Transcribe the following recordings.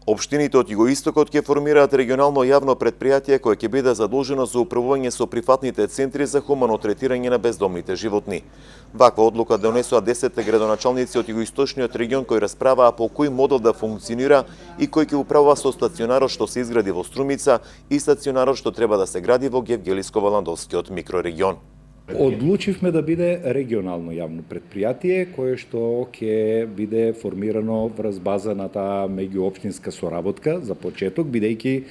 Општините од југоистокот ќе формираат регионално јавно предпријатие кое ќе биде задолжено за управување со прифатните центри за хумано третирање на бездомните животни. Ваква одлука донесоа 10 градоначалници од југоисточниот регион кои расправаа по кој модел да функционира и кој ќе управува со стационарот што се изгради во Струмица и стационарот што треба да се гради во Гевгелиско-Валандовскиот микрорегион. Одлучивме да биде регионално јавно предпријатие кое што ќе биде формирано врз база на таа меѓуопштинска соработка за почеток, бидејќи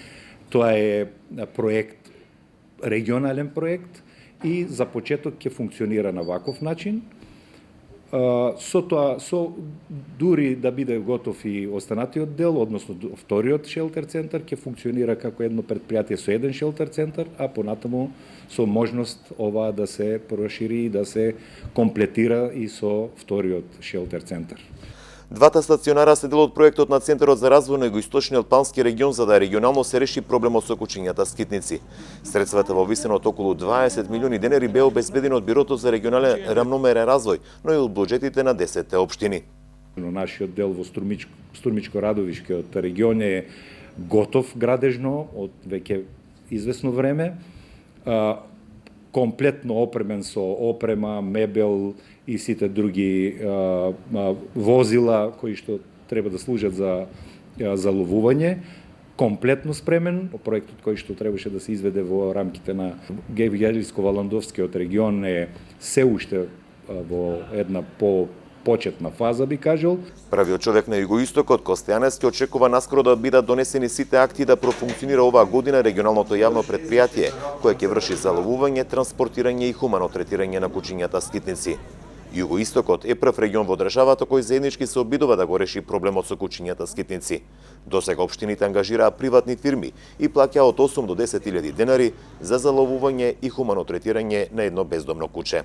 тоа е проект, регионален проект и за почеток ќе функционира на ваков начин. Со дури да биде готов и останатиот дел, односно вториот шелтер центар ќе функционира како едно предпријатие со еден шелтер центар, а понатаму со можност ова да се прошири и да се комплетира и со вториот шелтер центар. Двата стационара се дел од проектот на Центарот за развој на Југоисточниот плански регион за да регионално се реши проблемот со кучињата скитници. Средствата во висина од околу 20 милиони денари беа обезбедени од Бирото за регионален рамномерен развој, но и од буџетите на 10 општини. Нашиот дел во Стурмичко-Радовишкиот регион е готов градежно од веќе извесно време. Комплетно опремен со опрема, мебел и сите други возила кои што треба да служат за ловување. Комплетно спремен, проектот кој што требаше да се изведе во рамките на Гевгелиско-Валандовскиот регион е се уште во една почетна фаза, би кажал. Првиот човек на југоистокот, Косте Јаневски, очекува наскоро да бидат донесени сите акти да профункционира оваа година регионалното јавно предпријатие, кое ќе врши заловување, транспортирање и хумано третирање на кучињата скитници. Југоистокот е прв регион во државата кој заеднички се обидува да го реши проблемот со кучињата скитници. Досега општините ангажираа приватни фирми и плаќаа од 8 до 10.000 денари за заловување и хумано третирање на едно бездомно куче.